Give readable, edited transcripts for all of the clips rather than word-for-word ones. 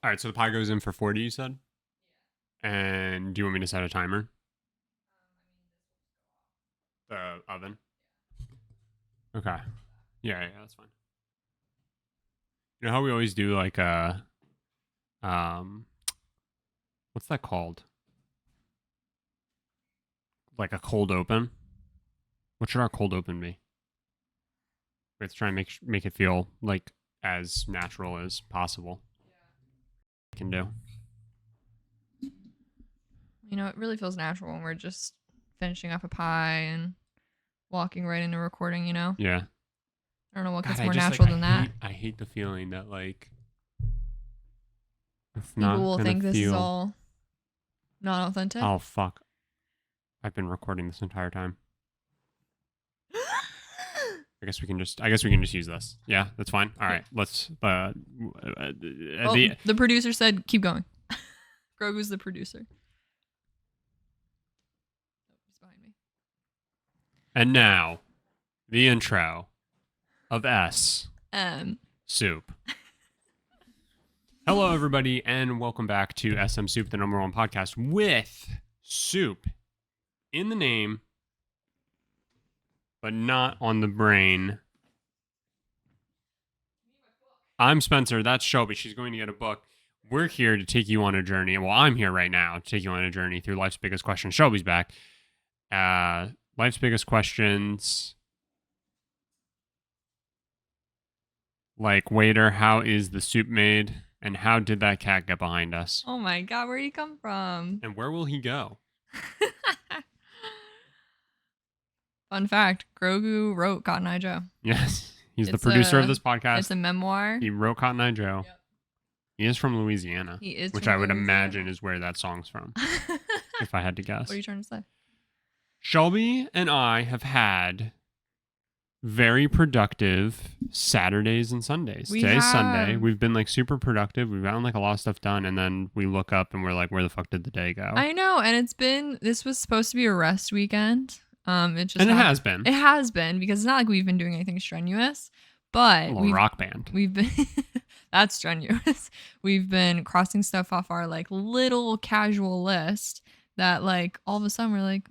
All right, so the pie goes in for 40, you said? And do you want me to set a timer? The oven? Okay. Yeah, that's fine. You know how we always do like um what's that called? Like a cold open? What should our cold open be? We have to try and make it feel like as natural as possible. Can do. You know, it really feels natural when we're just finishing up a pie and walking right into recording, you know? Yeah. I don't know what God, gets more natural than that. I hate the feeling that like it's People not will gonna think this is feel. all not authentic. Oh fuck! I've been recording this entire time. I guess we can just use this. Yeah, that's fine. All right, let's. The producer said, "Keep going." Grogu's the producer. He's behind me. And now, the intro of Soup. Hello, everybody, and welcome back to SMSoup, the #1 podcast with soup in the name, but not on the brain. I'm Spencer. That's Shelby. She's going to get a book. We're here to take you on a journey. Well, I'm here right now to take you on a journey through life's biggest questions. Shelby's back. Life's biggest questions. Like, waiter, how is the soup made? And how did that cat get behind us? Oh my god, where'd he come from? And where will he go? Fun fact, Grogu wrote Cotton Eye Joe. Yes, he's the producer of this podcast. It's a mememoir. He wrote Cotton Eye Joe. Yep. He is from Louisiana. He is which I would imagine is where that song's from, if I had to guess. What are you trying to say? Shelby and I have had very productive Saturdays and Sundays. Today's Sunday. We've been like super productive. We've gotten like a lot of stuff done, and then we look up and we're like, where the fuck did the day go? I know, and this was supposed to be a rest weekend. It has been. It has been, because it's not like we've been doing anything strenuous, but a little rock band. We've been that's strenuous. We've been crossing stuff off our like little casual list that like all of a sudden we're like,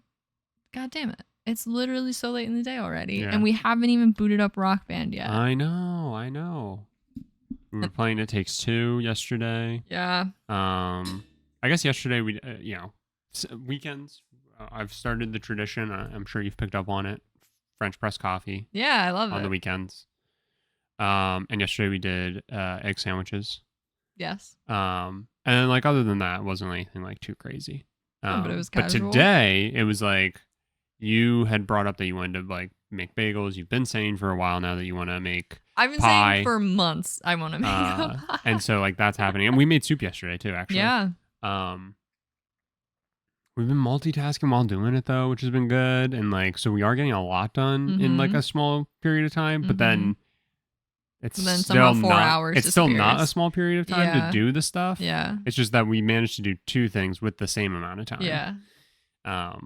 God damn it. It's literally so late in the day already, and we haven't even booted up Rock Band yet. I know. We were playing It Takes Two yesterday. Yeah. I guess yesterday we, weekends. I've started the tradition. I'm sure you've picked up on it. French press coffee. Yeah, I love it. On the weekends. And yesterday we did egg sandwiches. Yes. And then like other than that, it wasn't anything like too crazy. But it was casual. But today it was like you had brought up that you wanted to like make bagels. You've been saying for a while now that you want to make I've been pie. Saying for months I want to make a pie. And so like that's happening. And we made soup yesterday too, actually. Yeah. We've been multitasking while doing it though, which has been good. And like, so we are getting a lot done in like a small period of time, but then it's still 4 hours. It's still not a small period of time to do the stuff. Yeah. It's just that we managed to do two things with the same amount of time. Yeah.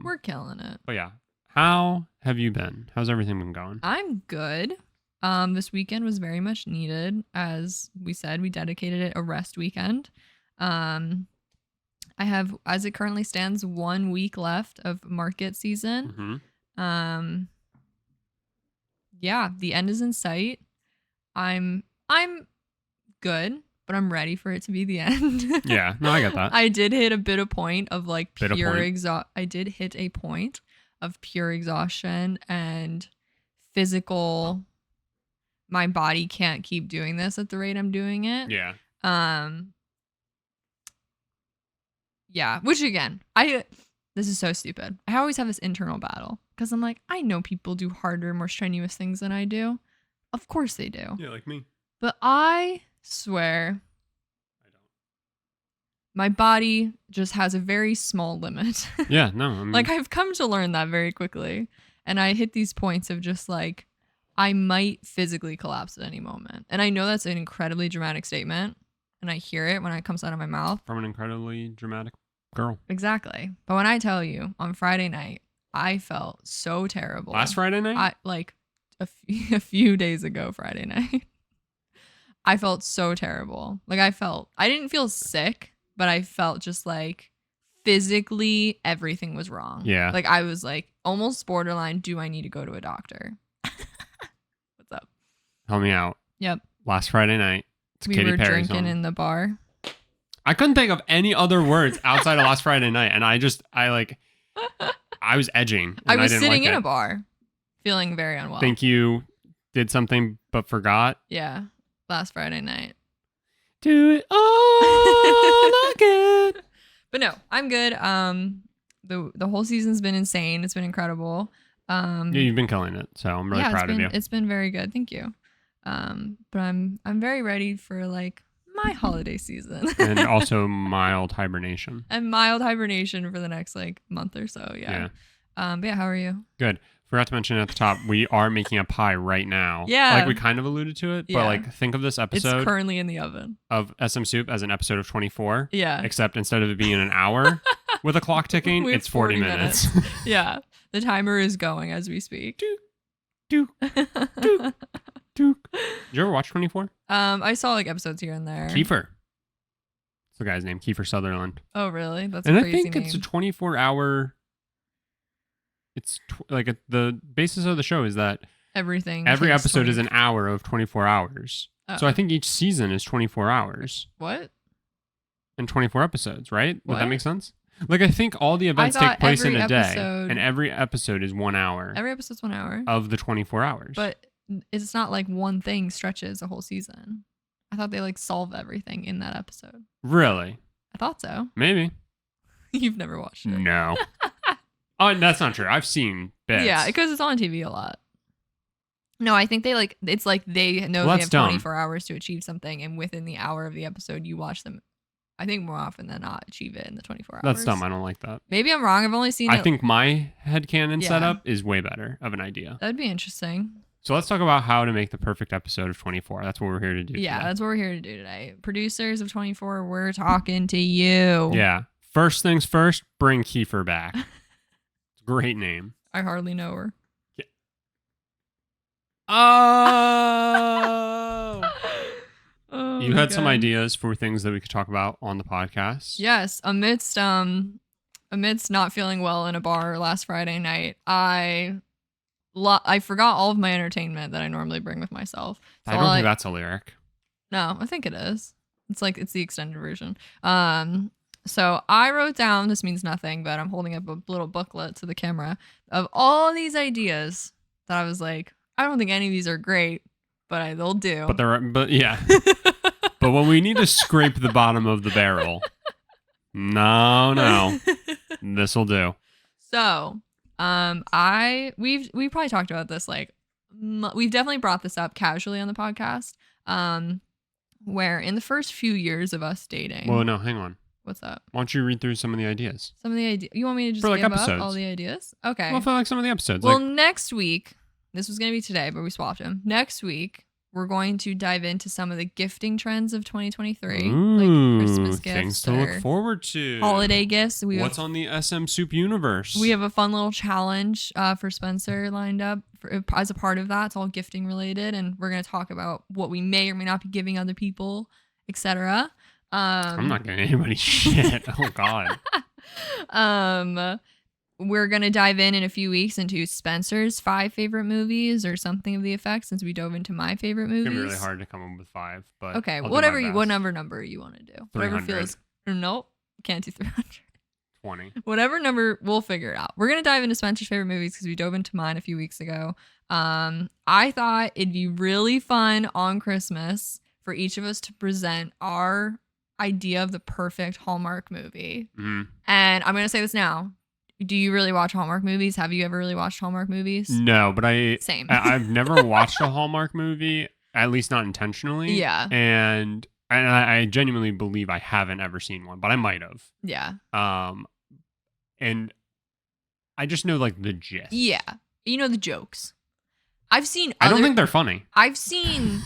We're killing it. But yeah. How have you been? How's everything been going? I'm good. This weekend was very much needed. As we said, we dedicated it a rest weekend. I have, as it currently stands, 1 week left of market season. Yeah, the end is in sight. I'm good, but I'm ready for it to be the end. Yeah, no, I get that. I did hit a bit of point of like pure I did hit a point of pure exhaustion and physical. My body can't keep doing this at the rate I'm doing it. Yeah. Yeah, which again, this is so stupid. I always have this internal battle because I'm like, I know people do harder, more strenuous things than I do. Of course they do. Yeah, like me. But I swear, I don't. My body just has a very small limit. Yeah, no. I mean, like I've come to learn that very quickly. And I hit these points of just like, I might physically collapse at any moment. And I know that's an incredibly dramatic statement. And I hear it when it comes out of my mouth. From an incredibly dramatic girl. Exactly. But when I tell you, on Friday night, I felt so terrible. Last Friday night? A few days ago, Friday night. I felt so terrible. Like I didn't feel sick, but I felt just like physically everything was wrong. Yeah. Like I was like almost borderline, do I need to go to a doctor? What's up? Help me out. Yep. Last Friday night. It's We Katy were Perry's drinking home. in the bar. I couldn't think of any other words outside of last Friday night, and I was edging. I And was didn't sitting like in it. a bar, feeling very unwell. Think you did something but forgot? Yeah, last Friday night. Do it all again. But no, I'm good. The whole season's been insane. It's been incredible. Yeah, you've been killing it, so I'm really proud of you. It's been very good. Thank you. But I'm very ready for like my holiday season. And also mild hibernation. And mild hibernation for the next like month or so. Yeah. But yeah, how are you? Good. Forgot to mention at the top, we are making a pie right now. Yeah. Like we kind of alluded to it, but like think of this episode It's currently in the oven. of SMSoup as an episode of 24. Yeah. Except instead of it being an hour with a clock ticking, it's 40 minutes. Yeah. The timer is going as we speak. Dook, dook, dook. Did you ever watch 24? I saw like episodes here and there. Kiefer. It's the guy's name, Kiefer Sutherland. Oh, really? That's and a I crazy think name. it's a 24-hour. It's the basis of the show is that every episode is an hour of 24 hours. Oh. So I think each season is 24 hours. What? And 24 episodes, right? What? Would that make sense? Like I think all the events take place in a day, and every episode is 1 hour. Every episode's 1 hour of the 24 hours. But it's not like one thing stretches a whole season. I thought they like solve everything in that episode. Really? I thought so. Maybe. You've never watched it. No. Oh, that's not true. I've seen bits. Yeah, because it's on TV a lot. No, I think they like it's like they know they have 24 hours to achieve something, and within the hour of the episode, you watch them. I think more often than not achieve it in the 24 hours. That's dumb. I don't like that. Maybe I'm wrong. I've only seen it. I think my headcanon setup is way better of an idea. That'd be interesting. So let's talk about how to make the perfect episode of 24. That's what we're here to do. Yeah, today. that's what we're here to do today. Producers of 24, we're talking to you. Yeah. First things first, bring Kiefer back. It's a great name. I hardly know her. Yeah. Oh! You had some ideas for things that we could talk about on the podcast. Yes, amidst not feeling well in a bar last Friday night, I forgot all of my entertainment that I normally bring with myself. So I don't think that's a lyric. No, I think it is. It's the extended version. So I wrote down, this means nothing, but I'm holding up a little booklet to the camera of all these ideas that I was like, I don't think any of these are great, but they'll do. But yeah. But when we need to scrape the bottom of the barrel, no, this'll do. So, we've probably talked about this, like, we've definitely brought this up casually on the podcast, where in the first few years of us dating. Well, no, hang on. What's up? Why don't you read through some of the ideas? Some of the ideas. You want me to just for like give episodes. up all the ideas? Okay. Well, for like some of the episodes. Well, next week, this was going to be today, but we swapped them. Next week, we're going to dive into some of the gifting trends of 2023. Ooh, like Christmas gifts. Things to look forward to. Holiday gifts. What's on the SMSoup universe? We have a fun little challenge for Spencer lined up as a part of that. It's all gifting related, and we're going to talk about what we may or may not be giving other people, etc. I'm not giving anybody shit. Oh, God. We're going to dive in a few weeks into Spencer's 5 favorite movies or something of the effect, since we dove into my favorite movies. It's going to be really hard to come up with 5, but okay, whatever number you want to do. 300. Whatever feels. Nope, can't do 300. 20. Whatever number, we'll figure it out. We're going to dive into Spencer's favorite movies because we dove into mine a few weeks ago. I thought it'd be really fun on Christmas for each of us to present our idea of the perfect Hallmark movie. Mm-hmm. And I'm going to say this now. Do you really watch Hallmark movies? Have you ever really watched Hallmark movies? No, but Same. I've never watched a Hallmark movie, at least not intentionally. Yeah. And I genuinely believe I haven't ever seen one, but I might have. Yeah. And I just know like the gist. Yeah. You know the jokes. I don't think they're funny. I've seen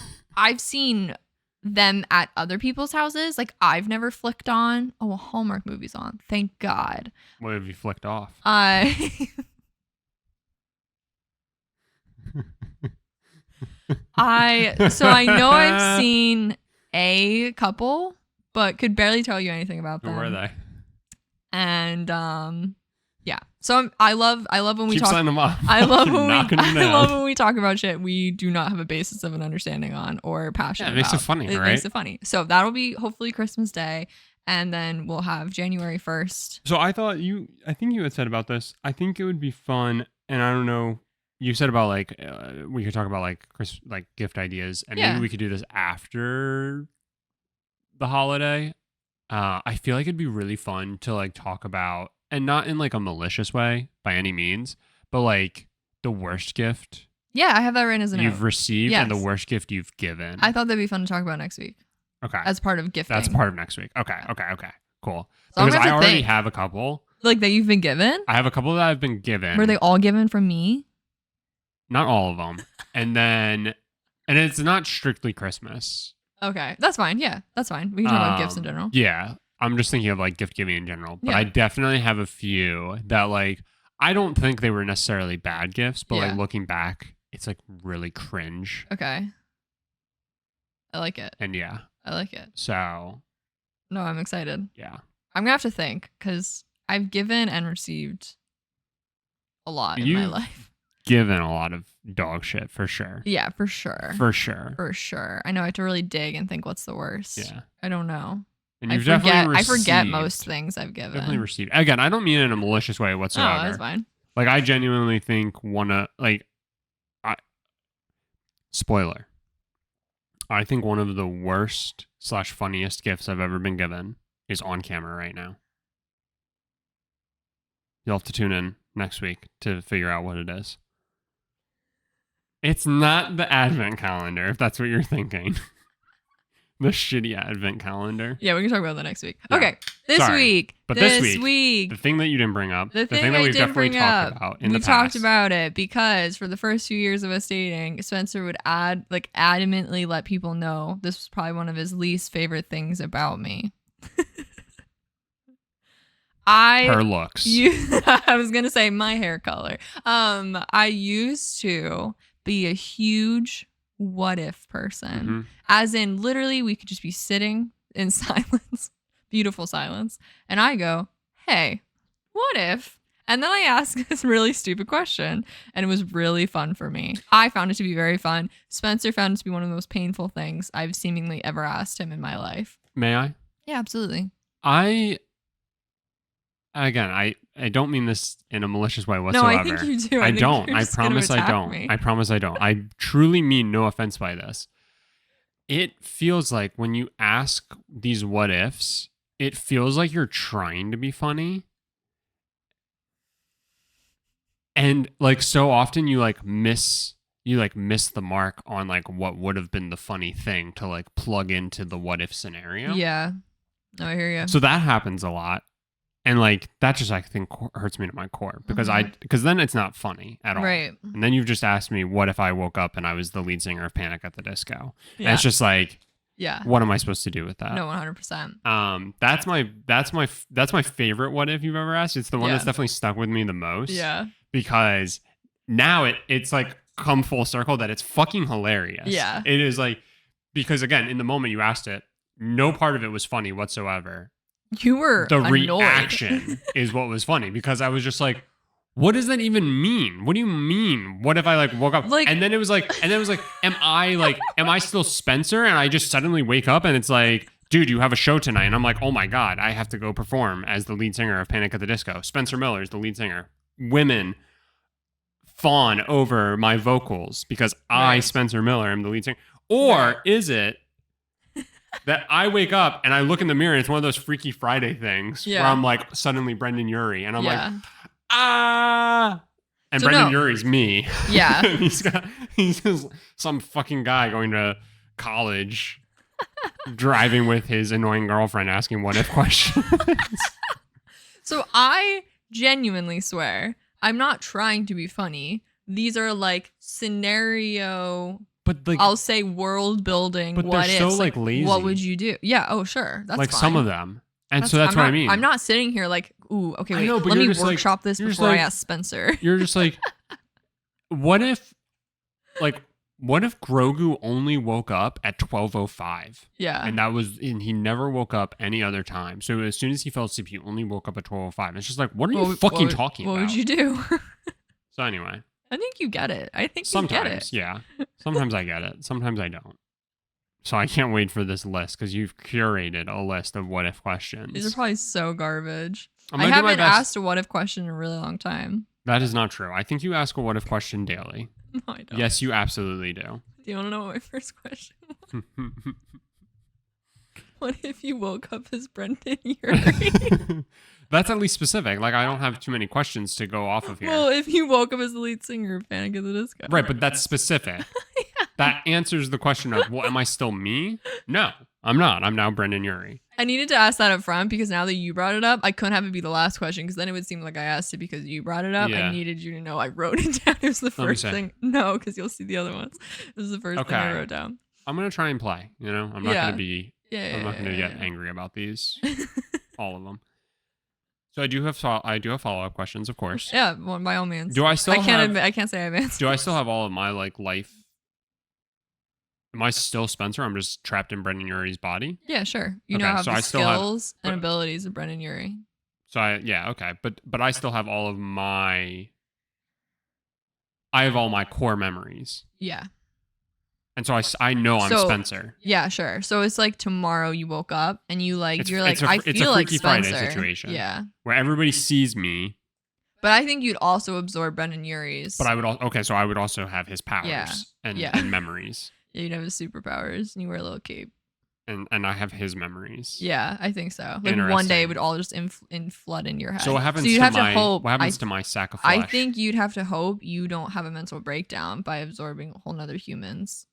them at other people's houses. Like, I've never flicked on. Oh, a Hallmark movie's on. Thank God. What have you flicked off? I know I've seen a couple, but could barely tell you anything about them. Who were they? And yeah. So I love when we Keep talk. signing them off. I love when I love when we talk about shit we do not have a basis of an understanding on or passion. Yeah, it makes about. it funny, It right? makes it funny. So that'll be hopefully Christmas Day, and then we'll have January 1st. So I think you had said about this. I think it would be fun, and I don't know. You said about like we could talk about like like gift ideas, and maybe we could do this after the holiday. I feel like it'd be really fun to like talk about, and not in like a malicious way by any means, but like the worst gift Yeah, I have that written as a note. you've received and the Yes. worst gift you've given. I thought that'd be fun to talk about next week Okay. as part of gifting. That's part of next week. Okay. Cool. So I'm Because gonna have I to already think. have a couple. Like that you've been given? I have a couple that I've been given. Were they all given from me? Not all of them. And it's not strictly Christmas. Okay, that's fine. Yeah, that's fine. We can talk about gifts in general. Yeah. I'm just thinking of like gift giving in general. But Yeah. I definitely have a few that like, I don't think they were necessarily bad gifts, but Yeah. like looking back, it's like really cringe. Okay. I like it. And yeah. I like it. So No, I'm excited. yeah. I'm gonna have to think because I've given and received a lot in my You've life. Given a lot of dog shit for sure. Yeah, for sure. For sure. For sure. I know I have to really dig and think what's the worst. Yeah. I don't know. And I you've forget. definitely I forget received- most things I've given. Definitely received. Again, I don't mean it in a malicious way Oh, whatsoever. that's fine. Like I genuinely think spoiler. I think one of the worst / funniest gifts I've ever been given is on camera right now. You'll have to tune in next week to figure out what it is. It's not the advent calendar, if that's what you're thinking. The shitty advent calendar. Yeah, we can talk about that next week. Yeah. Okay, this Sorry. week. But this this week. The thing that you didn't bring up. The thing that I we've didn't definitely bring talked up, about in we the past. talked about it because for the first few years of us dating, Spencer would adamantly let people know this was probably one of his least favorite things about me. Her looks. I was gonna say my hair color. I used to be a huge what if person. Mhm. As in literally we could just be sitting in silence, beautiful silence, and I go, hey, what if? And then I ask this really stupid question, and it was really fun for me. I found it to be very fun. Spencer found it to be one of the most painful things I've seemingly ever asked him in my life. May I? Yeah, absolutely. I don't mean this in a malicious way No, whatsoever. I think you do. I think don't. you're I just gonna promise I attack don't. me. I promise I don't. I truly mean no offense by this. It feels like when you ask these what ifs, it feels like you're trying to be funny. And like so often you miss the mark on like what would have been the funny thing to like plug into the what if scenario. Yeah. No, I hear you. So that happens a lot. And like that just I think hurts me to my core because Mhm. because then it's not funny at all. Right. And then you've just asked me what if I woke up and I was the lead singer of Panic at the Disco. And Yeah. it's just like Yeah. what am I supposed to do with that? No, 100%. That's my favorite what if you've ever asked. It's the one Yeah. that's definitely stuck with me the most. Yeah. Because now it's like come full circle that it's fucking hilarious. Yeah. It is like because again, in the moment you asked it, no part of it was funny whatsoever. You were The annoyed. reaction is what was funny because I was just like, what does that even mean? What do you mean? What if I like woke up Like- and then it was like, am I still Spencer? And I just suddenly wake up and it's like, dude, you have a show tonight. And I'm like, oh my God, I have to go perform as the lead singer of Panic at the Disco. Spencer Miller is the lead singer. Women fawn over my vocals because I, Right. Spencer Miller, am the lead singer. Or Right. is it that I wake up and I look in the mirror and it's one of those Freaky Friday things where Yeah. I'm like suddenly Brendan Urie and I'm like, Yeah. ah. And So Brendan no. Urie's me. Yeah. he's just some fucking guy going to college driving with his annoying girlfriend asking what if questions. So I genuinely swear I'm not trying to be funny. These are like scenario, But like I'll say world building. But What they're ifs. so, like, lazy. What would you do? Yeah. Oh, sure. That's like fine. some of them. And so that's I'm what not, I mean. I'm not sitting here like, ooh, okay, I wait, know, but let me you're just like- workshop this you're just before I like- ask Spencer. You're just like, what if like What if Grogu only woke up at 12:05? Yeah. And he never woke up any other time. So as soon as he fell asleep, he only woke up at 12:05. It's just like, what are you fucking talking about? What would you do? So anyway. I think you get it. I think sometimes, you get it. Yeah. Sometimes I get it. Sometimes I don't. So I can't wait for this list because you've curated a list of what if questions. These are probably so garbage. I haven't asked a what if question in a really long time. That is not true. I think you ask a what if question daily. No, I don't. Yes, you absolutely do. Do you want to know what my first question was? What if you woke up as Brendan Urie? That's at least specific. Like, I don't have too many questions to go off of here. Well, if you woke up as the lead singer of Panic at the Disco. Right, but that's specific. Yeah. That answers the question of, well, am I still me? No, I'm not. I'm now Brendan Urie. I needed to ask that up front because now that you brought it up, I couldn't have it be the last question because then it would seem like I asked it because you brought it up. Yeah. I needed you to know I wrote it down. It was the first thing. No, because you'll see the other ones. This is the first thing I wrote down. I'm going to try and play. I'm not going to be... I'm not going to get angry about these. All of them. So I do have follow-up questions, of course. Yeah, well, by all means. Do I still I can't say I have answers. Do I still have all of my life? Am I still Spencer? I'm just trapped in Brendan Urie's body? Yeah, sure. You now have the skills and abilities of Brendan Urie. So okay. But I still have all of my... I have all my core memories. Yeah. And so I know I'm Spencer. Yeah, sure. So it's like tomorrow you woke up and I feel like it's a Freaky Friday situation. Yeah. Where everybody sees me. But I think you'd also absorb Brendan Urie's. But I would also have his powers and memories. Yeah, you'd have his superpowers and you wear a little cape. And I have his memories. Yeah, I think so. Like one day it would all just flood in your head. So what happens to my sack of flesh? I think you'd have to hope you don't have a mental breakdown by absorbing a whole nother human's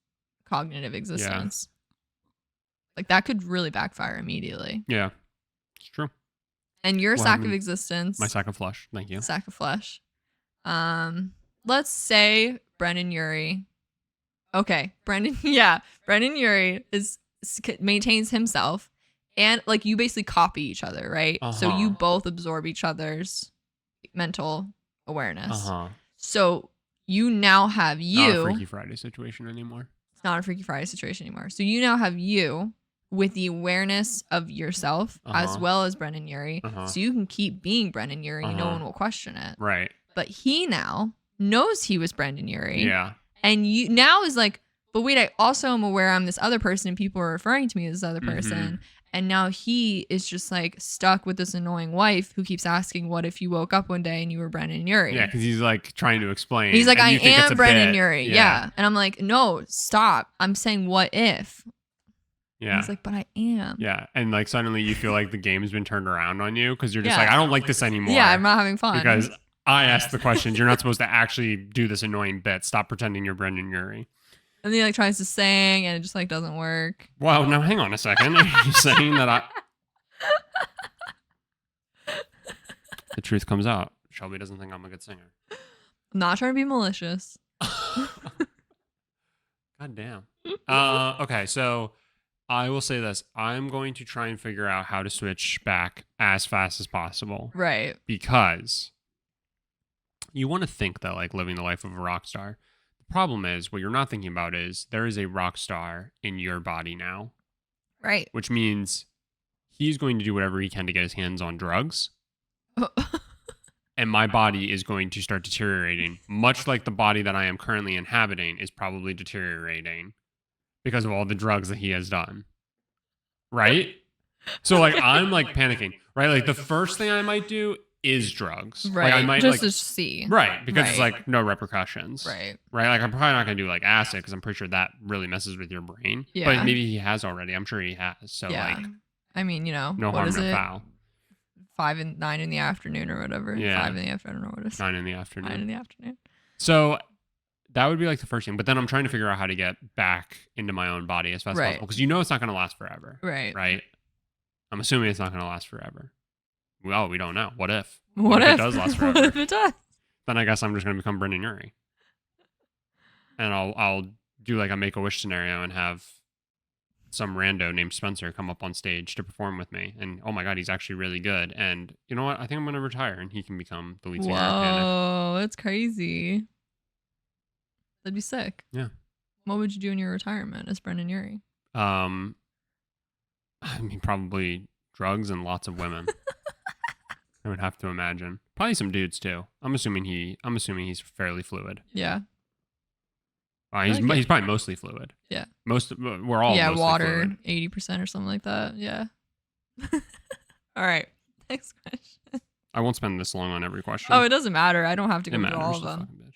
cognitive existence. Yeah. Like that could really backfire immediately. Yeah, it's true. And your sack of existence. My sack of flesh. Thank you. Sack of flesh. Let's say Brendan Urie. Okay, Brendan Urie maintains himself, and like you basically copy each other, right? Uh-huh. So you both absorb each other's mental awareness. Uh-huh. So you now have you. Not a Freaky Friday situation anymore. It's not a Freaky Friday situation anymore. So you now have you with the awareness of yourself as well as Brendan Urie. So you can keep being Brendan Urie. No one will question it. Right. But he now knows he was Brendan Urie. Yeah. And you now is like, but wait, I also am aware I'm this other person and people are referring to me as this other person. Mm-hmm. And now he is just like stuck with this annoying wife who keeps asking, what if you woke up one day and you were Brendan Urie? Yeah, because he's like trying to explain. He's like, I am Brendan Urie. Yeah. And I'm like, no, stop. I'm saying, what if? Yeah. And he's like, but I am. Yeah. And like suddenly you feel like the game has been turned around on you because you're just like, I don't like this anymore. Yeah, I'm not having fun. Because I asked the questions. You're not supposed to actually do this annoying bit. Stop pretending you're Brendan Urie. And then he like tries to sing and it just like doesn't work. Well, now hang on a second. Are you saying that the truth comes out? Shelby doesn't think I'm a good singer. I'm not trying to be malicious. God damn. Okay, so I will say this. I'm going to try and figure out how to switch back as fast as possible. Right. Because you want to think that like living the life of a rock star. The problem is what you're not thinking about is there is a rock star in your body now. Right. Which means he's going to do whatever he can to get his hands on drugs. And my body is going to start deteriorating, much like the body that I am currently inhabiting is probably deteriorating because of all the drugs that he has done. Right? So like I'm like panicking, right? Like the first thing I might do is drugs. Right. Like I might just to see. Right. Because it's like no repercussions. Right. Right. Like I'm probably not going to do like acid because I'm pretty sure that really messes with your brain. Yeah. But maybe he has already. I'm sure he has. So like. I mean, you know. No harm, no foul. 5 and 9 in the afternoon or whatever. Yeah. 5 in the afternoon. I don't know what it is. 9 in the afternoon. 9 in the afternoon. So that would be like the first thing. But then I'm trying to figure out how to get back into my own body as fast as possible. Because you know it's not going to last forever. Right. Right? I'm assuming it's not going to last forever. Well, we don't know. What if? What if it does last forever? What if it does? Then I guess I'm just going to become Brendan Urie. And I'll do like a Make-A-Wish scenario and have some rando named Spencer come up on stage to perform with me. And oh my God, he's actually really good. And you know what? I think I'm going to retire and he can become the lead singer of Panic. Whoa, that's crazy. That'd be sick. Yeah. What would you do in your retirement as Brendan Urie? I mean, probably drugs and lots of women. I would have to imagine. Probably some dudes too. I'm assuming he's fairly fluid. Yeah. He's probably mostly fluid. Yeah. We're all mostly water, fluid. 80% or something like that. Yeah. All right. Next question. I won't spend this long on every question. Oh, it doesn't matter. I don't have to go through all of you them. fucking bitch.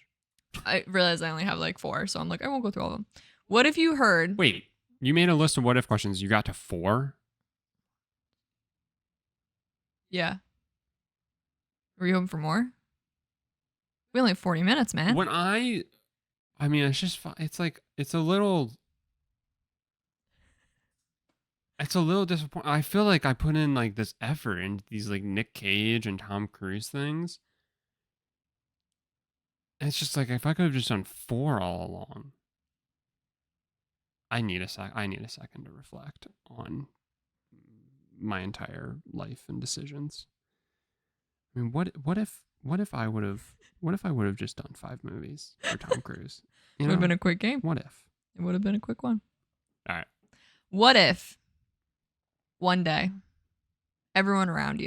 I realize I only have like 4, so I'm like, I won't go through all of them. What if you heard? Wait, you made a list of what if questions. You got to 4? Yeah. Were you hoping for more? We only have 40 minutes, man. When I mean, it's just, it's like, it's a little disappointing. I feel like I put in like this effort into these like Nick Cage and Tom Cruise things. And it's just like, if I could have just done 4 all along. I need a second to reflect on my entire life and decisions. I mean, what if I would have just done 5 movies for Tom Cruise? It would have been a quick game. What if? It would have been a quick one. All right. What if one day everyone around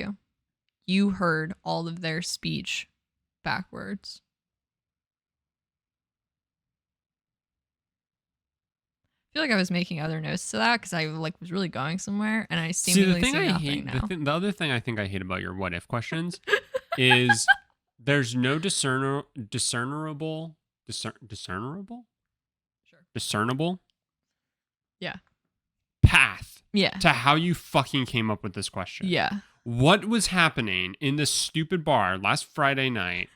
you heard all of their speech backwards? I feel like I was making other notes to that because I was really going somewhere, and I seemingly see nothing now. The other thing I think I hate about your what if questions is there's no discernible Yeah. path Yeah. to how you fucking came up with this question. Yeah. What was happening in this stupid bar last Friday night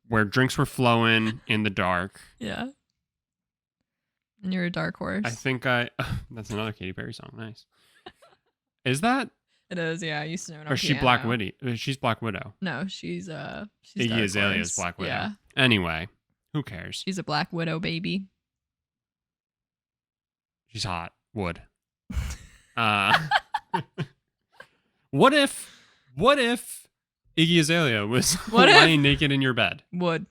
where drinks were flowing in the dark? Yeah. And you're a dark horse. I think that's another Katy Perry song. Nice. Is that? It is, yeah. I used to know it on Or is she piano. Black Widow? She's Black Widow. No, she's Iggy Azalea's Black Widow. Yeah. Anyway, who cares? She's a Black Widow baby. She's hot. Wood. What if Iggy Azalea was lying naked in your bed? Wood.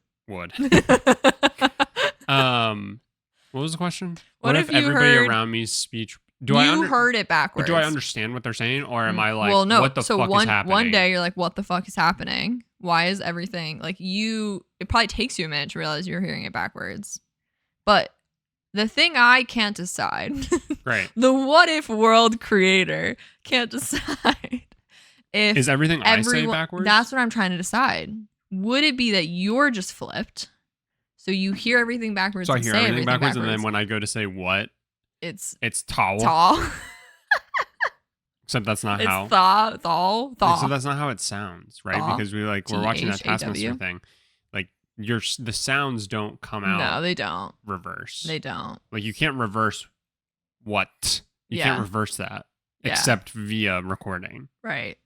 What was the question? What if you everybody heard, around me's speech? Heard it backwards? But do I understand what they're saying, or am I like, well, no. what the fuck is happening? One day you're like, what the fuck is happening? Why is everything like you? It probably takes you a minute to realize you're hearing it backwards. But the thing I can't decide, right? The what if world creator can't decide if is everything I say backwards. That's what I'm trying to decide. Would it be that you're just flipped? So you hear everything backwards. So I hear everything backwards, and then when I go to say what, it's tall. Except that's not how. It's thaw. So that's not how it sounds, right? Thaw. Because we're watching that Taskmaster thing. Like the sounds don't come out. No, they don't. Reverse. They don't. Like you can't reverse what. You can't reverse that except via recording. Right.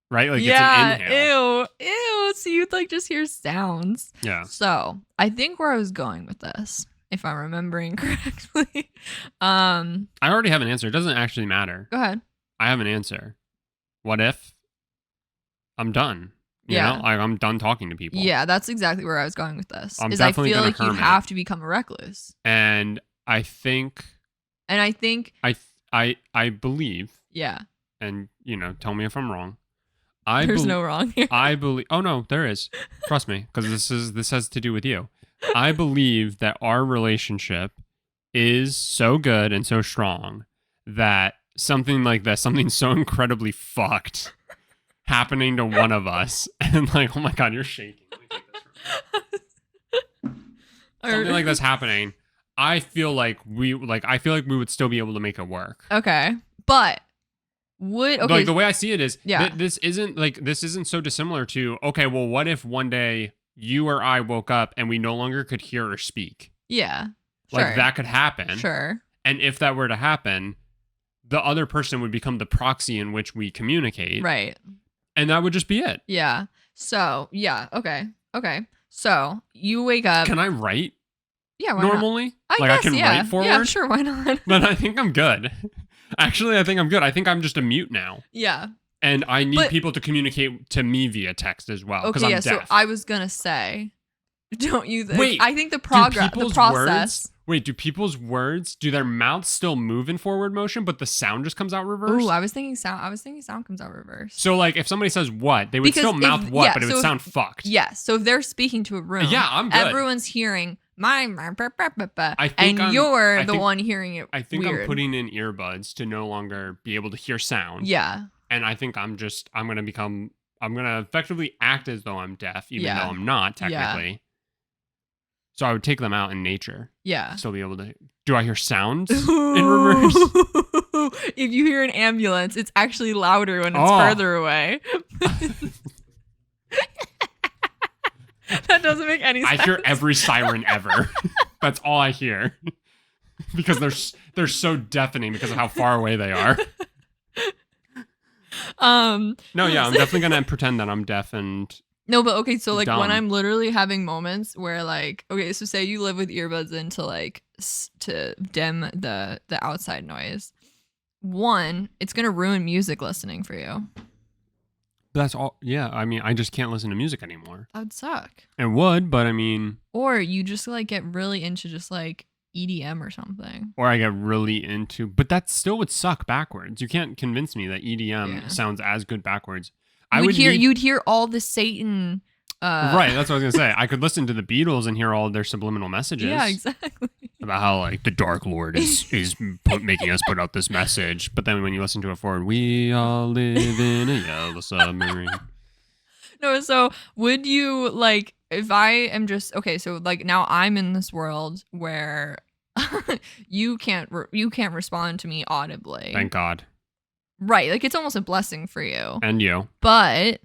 Right? Like it's an inhale. Ew. So you'd just hear sounds. Yeah. So I think where I was going with this, if I'm remembering correctly. I already have an answer. It doesn't actually matter. Go ahead. I have an answer. What if I'm done? You know? I'm done talking to people. Yeah, that's exactly where I was going with this. I feel like you have to become a recluse. And I think I believe. Yeah. And tell me if I'm wrong. There's no wrong here. I believe. Oh no, there is. Trust me, because this has to do with you. I believe that our relationship is so good and so strong that something like this, something so incredibly fucked, happening to one of us, and oh my god, you're shaking. Let me take this something like this happening. I feel like we would still be able to make it work. Okay, but. The way I see it is this isn't so dissimilar to well, what if one day you or I woke up and we no longer could hear or speak? Yeah. Sure. That could happen. Sure. And if that were to happen, the other person would become the proxy in which we communicate. Right. And that would just be it. Yeah. So, yeah. Okay. So, you wake up. Can I write? Yeah, why normally? Not? I can write forward? Yeah, sure, why not? But I think I'm good. Actually, I think I'm good. I think I'm just a mute now. Yeah. And I need people to communicate to me via text as well. Okay, I'm yeah, deaf. so I was going to say, Don't you think? Wait, I think the process. Do people's words, do their mouths still move in forward motion, but the sound just comes out reverse? Ooh, I was thinking sound comes out reverse. So, like, if somebody says what, they would still mouth what, but it would sound fucked. Yes. So if they're speaking to a room, I'm good. Everyone's hearing and I'm you're the one hearing it. I think weird. I'm putting in earbuds to no longer be able to hear sound. Yeah. And I think I'm gonna effectively act as though I'm deaf, even though I'm not technically. Yeah. So I would take them out in nature. Yeah. Still be able to. Do I hear sounds in reverse? If you hear an ambulance, it's actually louder when it's further away. That doesn't make any sense. I hear every siren ever. That's all I hear. Because they're so deafening because of how far away they are. I'm definitely gonna pretend that I'm deaf and no, but okay, so like dumb. when I'm literally having moments where like, okay, so say you live with earbuds in to like to dim the outside noise. One, it's gonna ruin music listening for you. That's all. Yeah, I mean, I just can't listen to music anymore. That would suck. It would, but I mean, or you just like get really into just like EDM or something. Or I get really into, but that still would suck backwards. You can't convince me that EDM sounds as good backwards. You'd hear all the Satan. Right, that's what I was gonna say. I could listen to the Beatles and hear all their subliminal messages. Yeah, exactly. About how like the Dark Lord is making us put out this message, but then when you listen to it forward, we all live in a yellow submarine. No, so would you like if I am just okay? So like now I'm in this world where you can't respond to me audibly. Thank God. Right, like it's almost a blessing for you. And you. But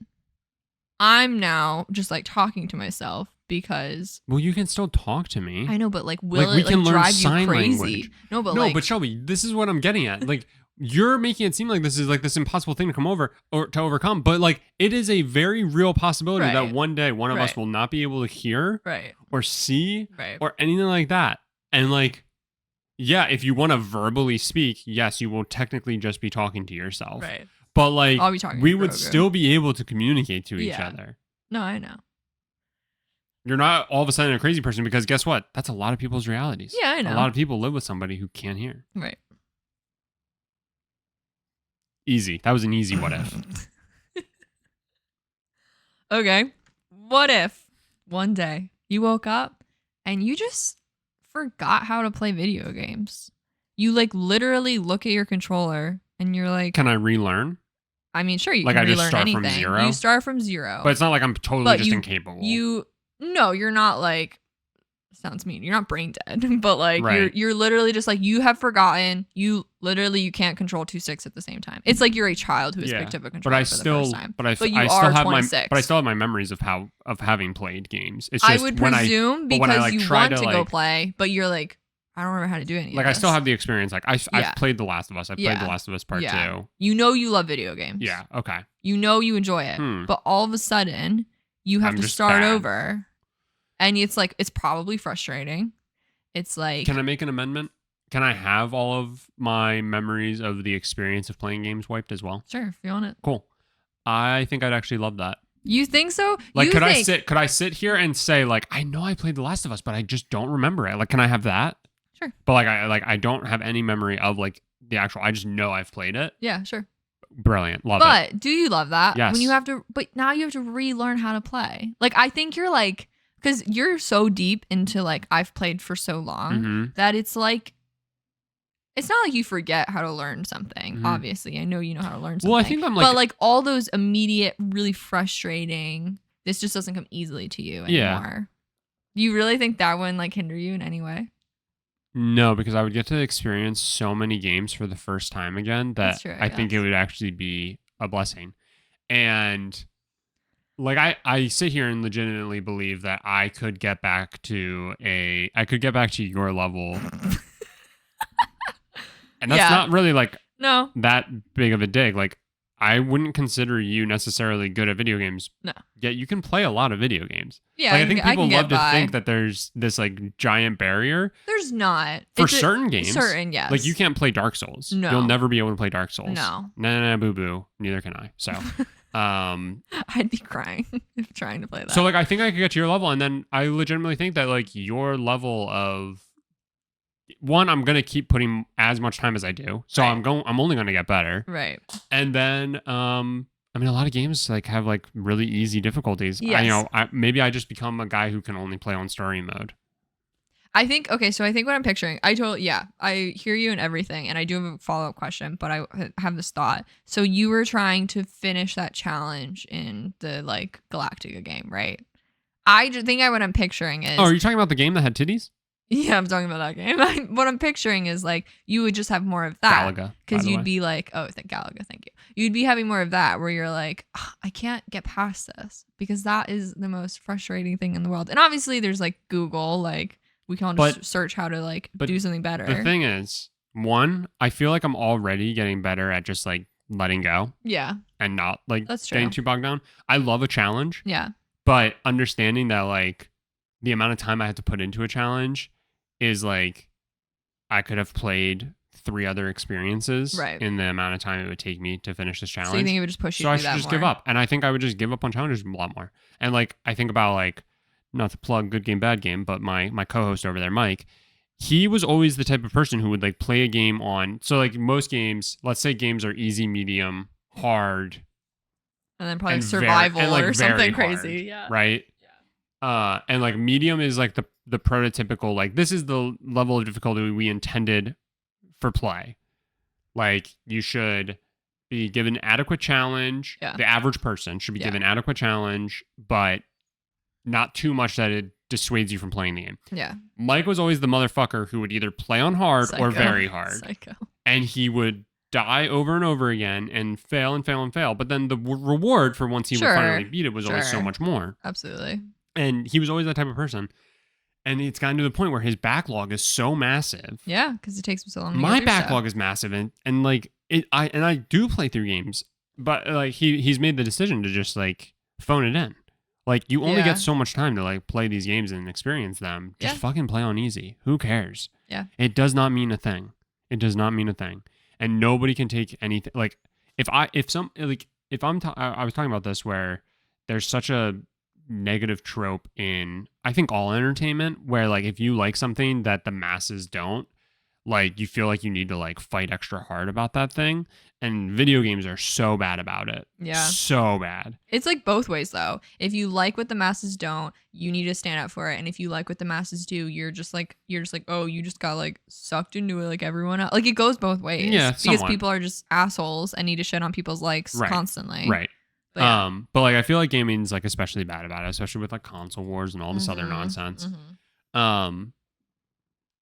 I'm now just like talking to myself because. Well, you can still talk to me. I know, but like will it like drive you crazy? Language. No, but Shelby, this is what I'm getting at. Like you're making it seem like this is like this impossible thing to come over or to overcome, but like it is a very real possibility that one day one of us will not be able to hear or see or anything like that. And like, yeah, if you want to verbally speak, yes, you will technically just be talking to yourself. Right. But like, we would still be able to communicate to each other. No, I know. You're not all of a sudden a crazy person because guess what? That's a lot of people's realities. Yeah, I know. A lot of people live with somebody who can't hear. Right. Easy. That was an easy what if. Okay. What if one day you woke up and you just forgot how to play video games? You like literally look at your controller and you're like, can I relearn? I mean, sure, you can relearn anything. Like I just start from zero? You start from zero. But it's not like I'm totally just incapable. No, you're not like, sounds mean. You're not brain dead, but like you're literally just like you have forgotten. You can't control two sticks at the same time. It's like you're a child who has picked up a controller for the first time. But I still have my memories of having played games. It's I just would presume because you want to go play, but you're like, I don't remember how to do any of this. I still have the experience. Like I've played The Last of Us. I've played The Last of Us Part 2. You know you love video games. Yeah. Okay. You know you enjoy it, but all of a sudden you have to start over, and it's like it's probably frustrating. It's like, can I make an amendment? Can I have all of my memories of the experience of playing games wiped as well? Sure, if you want it. Cool. I think I'd actually love that. You think so? Like, could I sit here and say like, I know I played The Last of Us, but I just don't remember it. Like, can I have that? Sure. But I don't have any memory of like the actual. I just know I've played it. Yeah, sure. Brilliant. Love it. But do you love that? Yes. When you have to, but now you have to relearn how to play. Like, I think you're like, because you're so deep into like, I've played for so long that it's like, it's not like you forget how to learn something. Obviously, I know you know how to learn something. Well, I think I'm like, but like all those immediate, really frustrating, this just doesn't come easily to you anymore. Yeah. You really think that wouldn't like hinder you in any way? No, because I would get to experience so many games for the first time again that I think it would actually be a blessing. And like I sit here and legitimately believe that I could get back to your level. And that's not really like that big of a dig. Like I wouldn't consider you necessarily good at video games. No. Yet you can play a lot of video games. Yeah, like, I think people love to think that there's this like giant barrier. There's not. For certain games. Certain, yes. Like you can't play Dark Souls. No. You'll never be able to play Dark Souls. No. Nah, boo boo. Neither can I. So I'd be crying if trying to play that. So like I think I could get to your level, and then I legitimately think that like your level of one, I'm gonna keep putting as much time as I do. So Right. I'm only gonna get better. Right. And then I mean, a lot of games like have like really easy difficulties. Yes. Maybe I just become a guy who can only play on story mode. I think what I'm picturing, I hear you and everything, and I do have a follow-up question, but I have this thought. So you were trying to finish that challenge in the like Galactica game, right? I just think what I'm picturing is. Oh, are you talking about the game that had titties? Yeah, I'm talking about that game. What I'm picturing is like you would just have more of that. Galaga. Because you'd be like, Galaga, thank you. You'd be having more of that where you're like, I can't get past this because that is the most frustrating thing in the world. And obviously there's like Google, like we can all just search how to like do something better. The thing is, one, I feel like I'm already getting better at just like letting go. Yeah. And not like That's getting true. too bogged down. I love a challenge. Yeah. But understanding that like the amount of time I have to put into a challenge is like I could have played 3 other experiences in the amount of time it would take me to finish this challenge. So you think it would just push you so to I do should that just more? give up. And I think I would just give up on challenges a lot more. And like I think about like, not to plug Good Game Bad Game, but my co-host over there, Mike, he was always the type of person who would like play a game on, so like most games, let's say games are easy, medium, hard, and then probably survival or something crazy. Hard, right? Yeah. And like medium is like the prototypical, like this is the level of difficulty we intended for play. Like you should be given adequate challenge. Yeah. The average person should be given adequate challenge, but not too much that it dissuades you from playing the game. Yeah. Mike was always the motherfucker who would either play on hard or very hard. Psycho. And he would die over and over again and fail and fail and fail. But then the reward for once he would finally beat it was always so much more. Absolutely. And he was always that type of person. And it's gotten to the point where his backlog is so massive. Yeah, because it takes him so long to My backlog is massive. And like I do play through games, but like he's made the decision to just like phone it in. Like you only get so much time to like play these games and experience them. Just fucking play on easy. Who cares? Yeah. It does not mean a thing. It does not mean a thing. And nobody can take anything. Like I was talking about this where there's such a negative trope in I think all entertainment where like if you like something that the masses don't, like you feel like you need to like fight extra hard about that thing. And video games are so bad about it. Yeah. So bad. It's like both ways though. If you like what the masses don't, you need to stand up for it. And if you like what the masses do, you're just like, oh, you just got like sucked into it like everyone else. Like it goes both ways. Yeah. Because people are just assholes and need to shit on people's likes constantly. Right. But, but like I feel like gaming's like especially bad about it, especially with like console wars and all this other nonsense.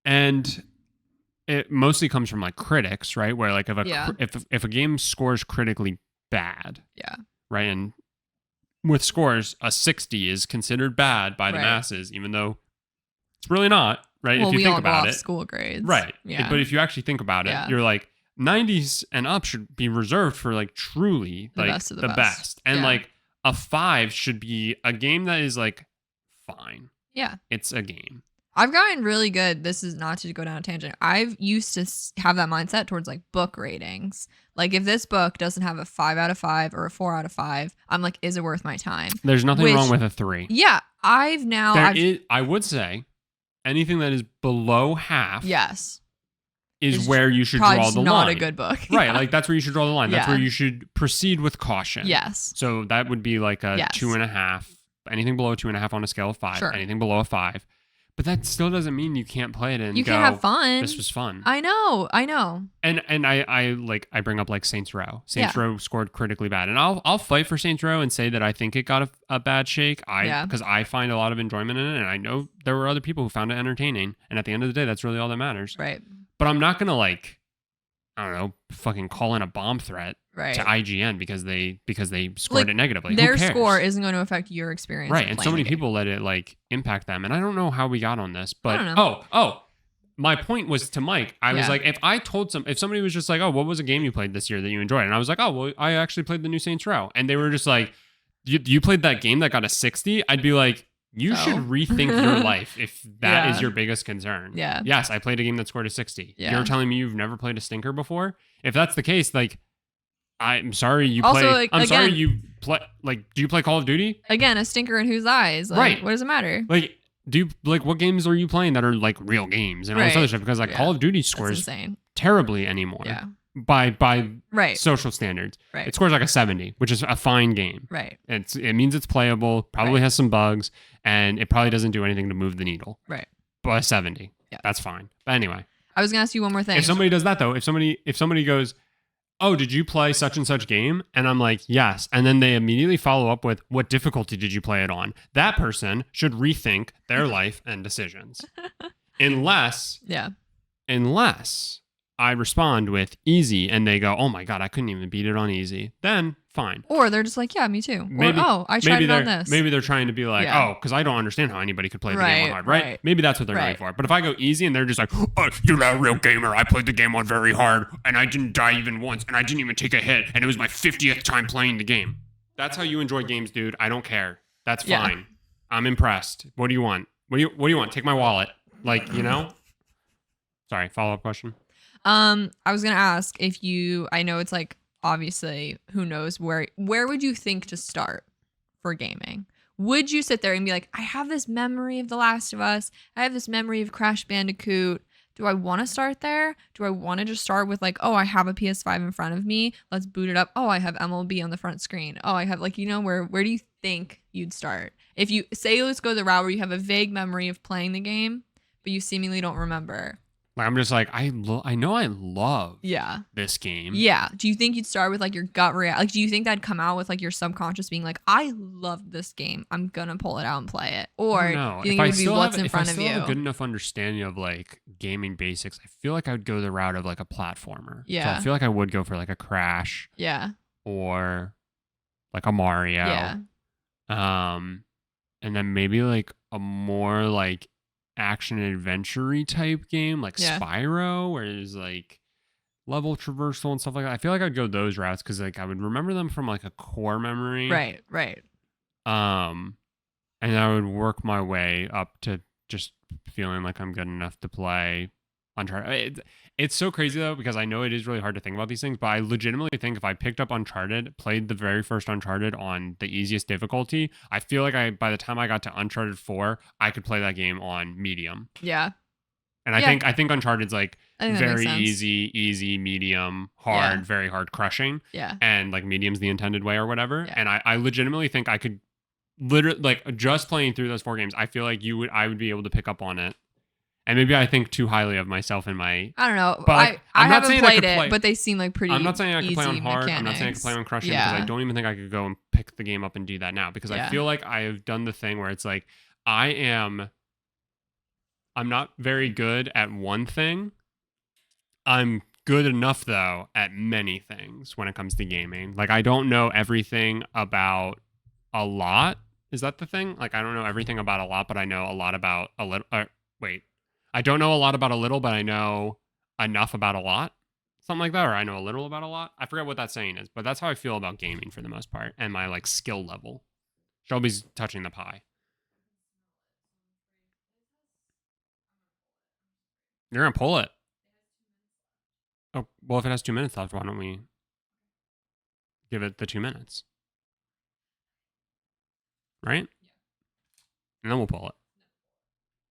And it mostly comes from like critics, right? Where like if a game scores critically bad, right, and with scores a 60 is considered bad by the masses, even though it's really not, right? Well, if you we think all about go it, off school grades, right? Yeah. But if you actually think about it, you're like 90s and up should be reserved for like truly the like best of the best, and like a 5 should be a game that is like fine. Yeah, it's a game. I've gotten really good. This is not to go down a tangent. I've used to have that mindset towards like book ratings. Like if this book doesn't have a 5 out of 5 or a 4 out of 5, I'm like, is it worth my time? There's nothing wrong with a 3. Yeah. I would say anything that is below half. Yes. Is where you should draw the line. Not a good book. Right. Like that's where you should draw the line. That's where you should proceed with caution. Yes. So that would be like a 2.5. Anything below 2.5 on a scale of 5. Sure. Anything below a 5. But that still doesn't mean you can't play it and you can have fun. This was fun. I know. And I bring up like Saints Row. Saints Row scored critically bad, and I'll fight for Saints Row and say that I think it got a bad shake. Because I find a lot of enjoyment in it, and I know there were other people who found it entertaining. And at the end of the day, that's really all that matters. Right. But I'm not gonna like, I don't know, fucking call in a bomb threat to IGN because they scored it negatively. Their score isn't going to affect your experience. Right. And so many people let it like impact them. And I don't know how we got on this, but I don't know. My point was to Mike. I was like, if somebody was just like, oh, what was a game you played this year that you enjoyed? And I was like, oh, well, I actually played the new Saints Row. And they were just like, you played that game that got a 60? I'd be like, you should rethink your life if that is your biggest concern. Yeah. Yes, I played a game that scored a 60. Yeah. You're telling me you've never played a stinker before? If that's the case, like, I'm sorry you also, played. I'm sorry you play, like, do you play Call of Duty? Again, a stinker in whose eyes? Like, Right. What does it matter? Like, what games are you playing that are like real games and all this other stuff? Because like Call of Duty scores insane. terribly anymore. Yeah. By right. social standards. Right. It scores like a 70, which is a fine game. Right. It means it's playable, probably has some bugs, and it probably doesn't do anything to move the needle. Right. But a 70. Yeah. That's fine. But anyway. I was gonna ask you one more thing. If somebody does that though, if somebody goes, "Oh, did you play such and such game?" And I'm like, "Yes." And then they immediately follow up with, "What difficulty did you play it on?" That person should rethink their life and decisions. Unless I respond with easy and they go, "Oh my God, I couldn't even beat it on easy." Then fine. Or they're just like, "Yeah, me too." Maybe, or, I tried it on this. Maybe they're trying to be like, "Oh, because I don't understand how anybody could play the game on hard," right? Maybe that's what they're going for. But if I go easy and they're just like, "Oh, you're not a real gamer. I played the game on very hard and I didn't die even once and I didn't even take a hit and it was my 50th time playing the game." That's how you enjoy games, dude. I don't care. That's fine. I'm impressed. What do you want? What do you want? Take my wallet. Like, Sorry, follow-up question. I was gonna ask if I know it's like obviously who knows where would you think to start for gaming? Would you sit there and be like, I have this memory of The Last of Us, I have this memory of Crash Bandicoot. Do I want to start there? Do I want to just start with like, oh, I have a PS5 in front of me, let's boot it up. Oh, I have MLB on the front screen. Oh, I have like, where do you think you'd start? If you say, let's go the route where you have a vague memory of playing the game, but you seemingly don't remember. Like, I'm just like, I know I love this game. Yeah. Do you think you'd start with like your gut reaction? Like, do you think that'd come out with like your subconscious being like, I love this game, I'm gonna pull it out and play it? Or no. do you think it would be what's in front of you? If I still have a good enough understanding of like gaming basics, I feel like I would go the route of like a platformer. Yeah. So I feel like I would go for like a Crash. Yeah. Or like a Mario. Yeah. And then maybe like a more like action adventure-y type game like Spyro, where there's like level traversal and stuff like that. I feel like I'd go those routes because like I would remember them from like a core memory. Right. And I would work my way up to just feeling like I'm good enough to play Uncharted. It's so crazy though, because I know it is really hard to think about these things, but I legitimately think if I picked up Uncharted, played the very first Uncharted on the easiest difficulty, I feel like by the time I got to Uncharted 4, I could play that game on medium. Yeah. And I think Uncharted's like very easy, medium, hard, very hard, crushing. Yeah. And like medium's the intended way or whatever. Yeah. And I legitimately think I could literally, like, just playing through those 4 games, I feel like I would be able to pick up on it. And maybe I think too highly of myself in my... I don't know. But like, I haven't played it, but they seem like pretty easy. I'm not saying I could play on hard. Mechanics. I'm not saying I could play on crushing because I don't even think I could go and pick the game up and do that now because I feel like I have done the thing where it's like I'm not very good at one thing. I'm good enough, though, at many things when it comes to gaming. Like, I don't know everything about a lot. Is that the thing? Like, I don't know everything about a lot, but I know a lot about a little... I don't know a lot about a little, but I know enough about a lot. Something like that, or I know a little about a lot. I forget what that saying is, but that's how I feel about gaming for the most part and my like skill level. Shelby's touching the pie. You're gonna pull it. Oh, well, if it has 2 minutes left, why don't we give it the 2 minutes? Right? And then we'll pull it.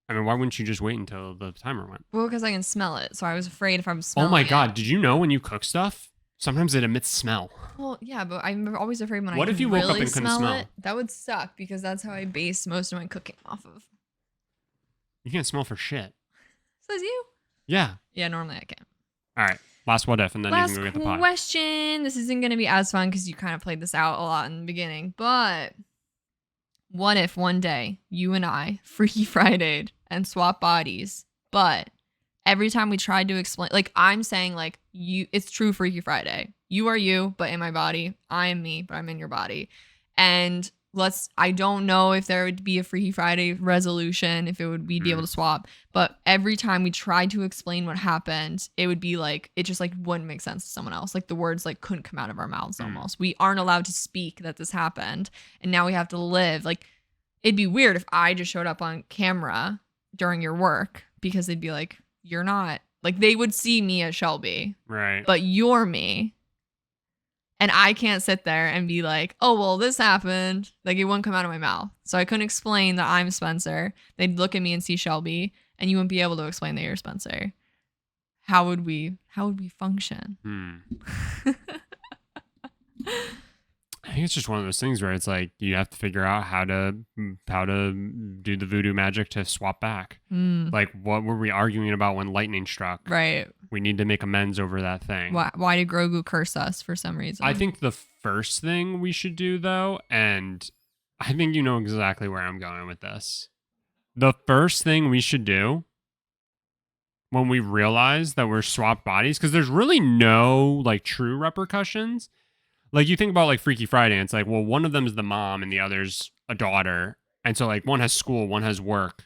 I mean, why wouldn't you just wait until the timer went? Well, because I can smell it, so I was afraid if I'm smelling it. Oh my God, did you know when you cook stuff, sometimes it emits smell? Well, yeah, but I'm always afraid when what if you woke up and couldn't smell it? That would suck because that's how I base most of my cooking off of. You can't smell for shit. Says you? Yeah. Yeah, normally I can. All right, last what if, and then you can go get the pie. Last question. This isn't going to be as fun because you kind of played this out a lot in the beginning, but... What if one day you and I Freaky Friday'd and swap bodies, but every time we tried to explain, like I'm saying, like it's true Freaky Friday. You are you, but in my body. I am me, but I'm in your body. And I don't know if there would be a Freaky Friday resolution, if we'd be able to swap, but every time we tried to explain what happened, it would be like, it just like wouldn't make sense to someone else. Like the words like couldn't come out of our mouths almost. We aren't allowed to speak that this happened. And now we have to live. Like it'd be weird if I just showed up on camera during your work because they'd be like, you're not, like they would see me as Shelby. Right. But you're me. And I can't sit there and be like, oh, well, this happened. Like, it wouldn't come out of my mouth. So I couldn't explain that I'm Spencer. They'd look at me and see Shelby, and you wouldn't be able to explain that you're Spencer. How would we function? I think it's just one of those things where it's like you have to figure out how to do the voodoo magic to swap back. Like, what were we arguing about when lightning struck? Right. We need to make amends over that thing. Why did Grogu curse us for some reason? I think the first thing we should do, though, and I think you know exactly where I'm going with this. The first thing we should do when we realize that we're swapped bodies, because there's really no like true repercussions. Like, you think about like Freaky Friday, and it's like, well, one of them is the mom and the other's a daughter. And so like one has school, one has work.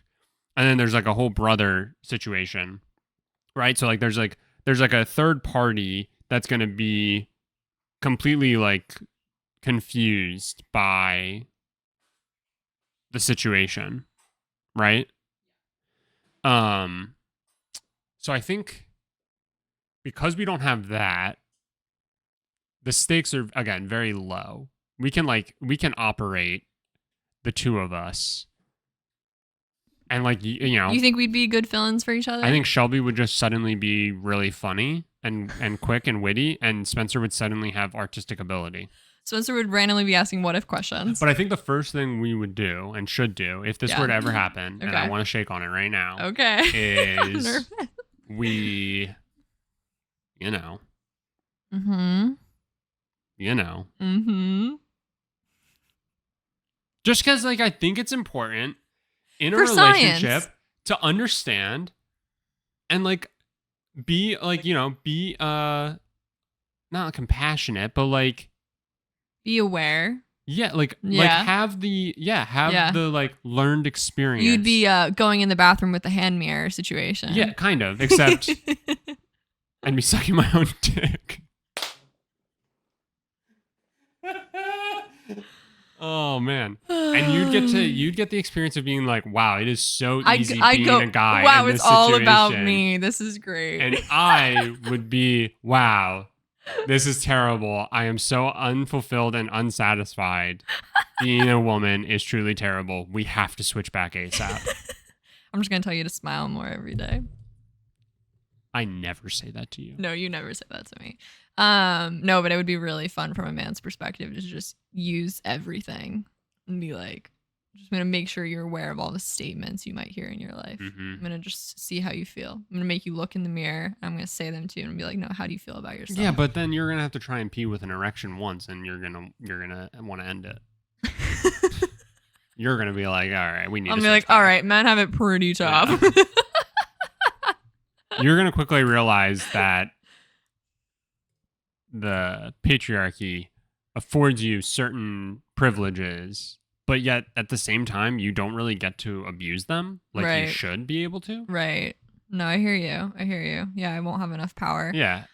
And then there's like a whole brother situation, right? So like there's like a third party that's going to be completely like confused by the situation, right? So I think because we don't have that, the stakes are, again, very low. We can operate the two of us. And like, you know. You think we'd be good fill-ins for each other? I think Shelby would just suddenly be really funny and quick and witty, and Spencer would suddenly have artistic ability. Spencer would randomly be asking what if questions. But I think the first thing we would do and should do, if this were to ever happen, and I want to shake on it right now, is we, you know. You know. Just because, like, I think it's important in a relationship to understand and, like, be, like, you know, be, not compassionate, but, like, be aware. Yeah, like have the like learned experience. You'd be going in the bathroom with the hand mirror situation. Yeah, kind of, except I'd be sucking my own dick. Oh man. And you'd get the experience of being like, wow, it is so easy being a guy. Wow, in it's this all situation. about me. This is great. And I would be, wow, this is terrible. I am so unfulfilled and unsatisfied. Being a woman is truly terrible. We have to switch back ASAP. I'm just gonna tell you to smile more every day. I never say that to you. No, you never say that to me. No, but it would be really fun from a man's perspective to just use everything and be like, just gonna make sure you're aware of all the statements you might hear in your life. I'm gonna just see how you feel. I'm gonna make you look in the mirror. I'm gonna say them to you and be like, no, how do you feel about yourself? Yeah, but then you're gonna have to try and pee with an erection once, and you're gonna want to end it. You're gonna be like, all right, we need. I'm gonna be like, all right, men have it pretty tough. Yeah. You're gonna quickly realize that the patriarchy affords you certain privileges, but yet at the same time, you don't really get to abuse them like you should be able to. Right. No, I hear you. Yeah, I won't have enough power. Yeah.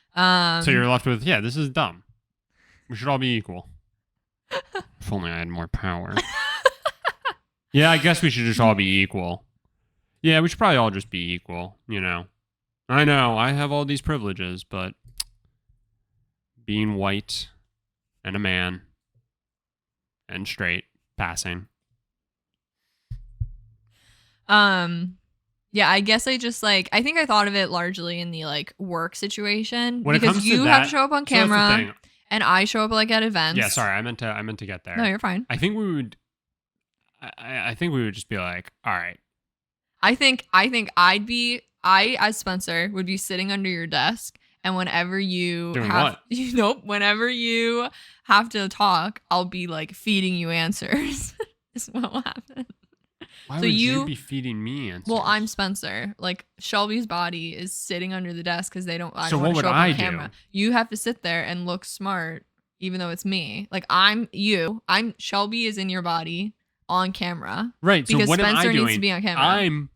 So you're left with, yeah, this is dumb. We should all be equal. If only I had more power. Yeah, I guess we should just all be equal. Yeah, we should probably all just be equal, you know. I know, I have all these privileges, but being white and a man and straight, passing. Yeah, I guess I just I think I thought of it largely in the work situation when because you have to show up on camera so and I show up at events. Yeah, sorry, I meant to get there. No, you're fine. I think we would just be like, all right. I think I as Spencer would be sitting under your desk, and whenever you whenever you have to talk, I'll be feeding you answers. Is what will happen. Why would you be feeding me answers? Well, I'm Spencer. Shelby's body is sitting under the desk because I don't want to show up on camera. You have to sit there and look smart, even though it's me. I'm you. Shelby is in your body on camera. Right. Because so what Spencer am I doing? needs to be on camera. I'm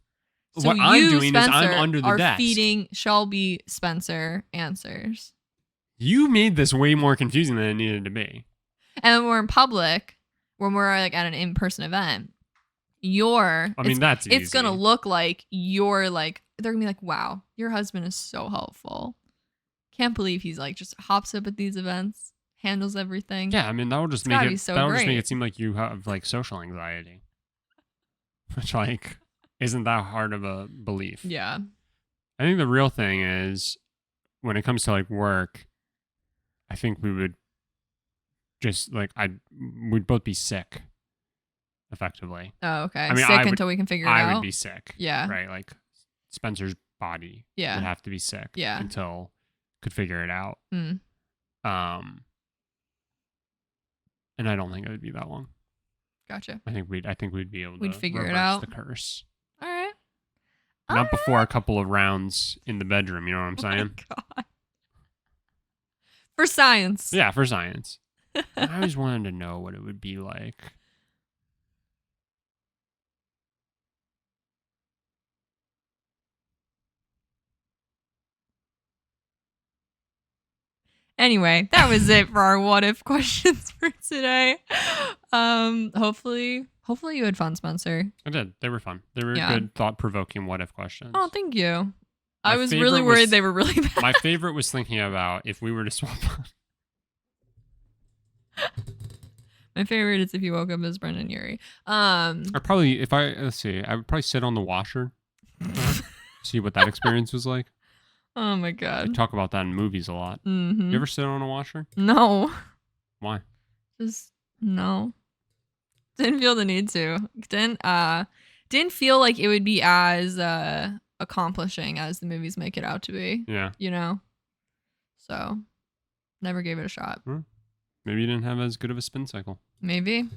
doing is I'm under the are desk. Feeding Shelby Spencer answers. You made this way more confusing than it needed to be. And when we're in public, when we're at an in-person event, that's easy. It's gonna look like they're gonna be like, wow, your husband is so helpful. Can't believe he's just hops up at these events, handles everything. Yeah, I mean that would just It's make gotta it be so that would just make great. it seem like you have like social anxiety, which like isn't that hard of a belief. Yeah. I think the real thing is when it comes to like work, I think we would just like we'd both be sick effectively. Oh, okay. I mean, Sick until we can figure it out. I would be sick. Yeah. Right. Like Spencer's body Yeah. would have to be sick. Yeah. Until could figure it out. Mm. And I don't think it would be that long. Gotcha. I think we'd be able We'd to figure it reverse out. the curse. All right. Not before a couple of rounds in the bedroom, you know what I'm saying? Oh my God. For science. Yeah, for science. I always wanted to know what it would be like. Anyway, that was it for our what if questions for today. Hopefully you had fun, Spencer. I did. They were fun. They were good, thought-provoking what if questions. Oh, thank you. My I was really worried they were really bad. My favorite was thinking about if we were to swap. My favorite is if you woke up as Brendan Urie. I would probably sit on the washer. See what that experience was like. Oh my God. I talk about that in movies a lot. Mm-hmm. You ever sit on a washer? No. Why? Just no. Didn't feel the need to. Didn't feel like it would be as accomplishing as the movies make it out to be. Yeah. You know? So never gave it a shot. Maybe you didn't have as good of a spin cycle. Maybe.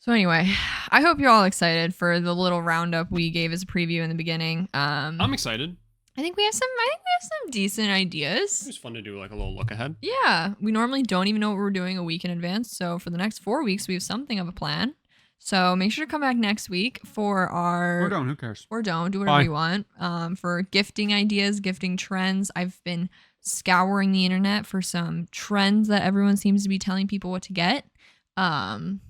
So anyway, I hope you're all excited for the little roundup we gave as a preview in the beginning. I'm excited. I think we have some decent ideas. It was fun to do like a little look ahead. Yeah, we normally don't even know what we're doing a week in advance. So for the next 4 weeks, we have something of a plan. So make sure to come back next week for our... Or don't, who cares? Or don't, do whatever you want. For gifting ideas, gifting trends. I've been scouring the internet for some trends that everyone seems to be telling people what to get. And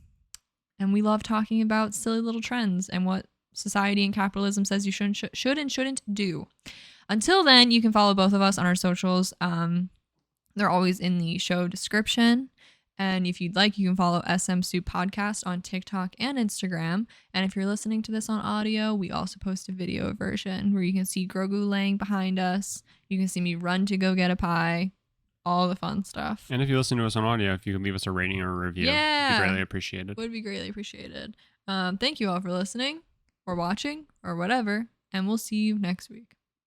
we love talking about silly little trends and what society and capitalism says you should and shouldn't do. Until then, you can follow both of us on our socials. They're always in the show description. And if you'd like, you can follow SMSoup Podcast on TikTok and Instagram. And if you're listening to this on audio, we also post a video version where you can see Grogu laying behind us. You can see me run to go get a pie. All the fun stuff. And if you listen to us on audio, if you could leave us a rating or a review, it'd be greatly appreciated. Would be greatly appreciated. Thank you all for listening or watching or whatever. And we'll see you next week.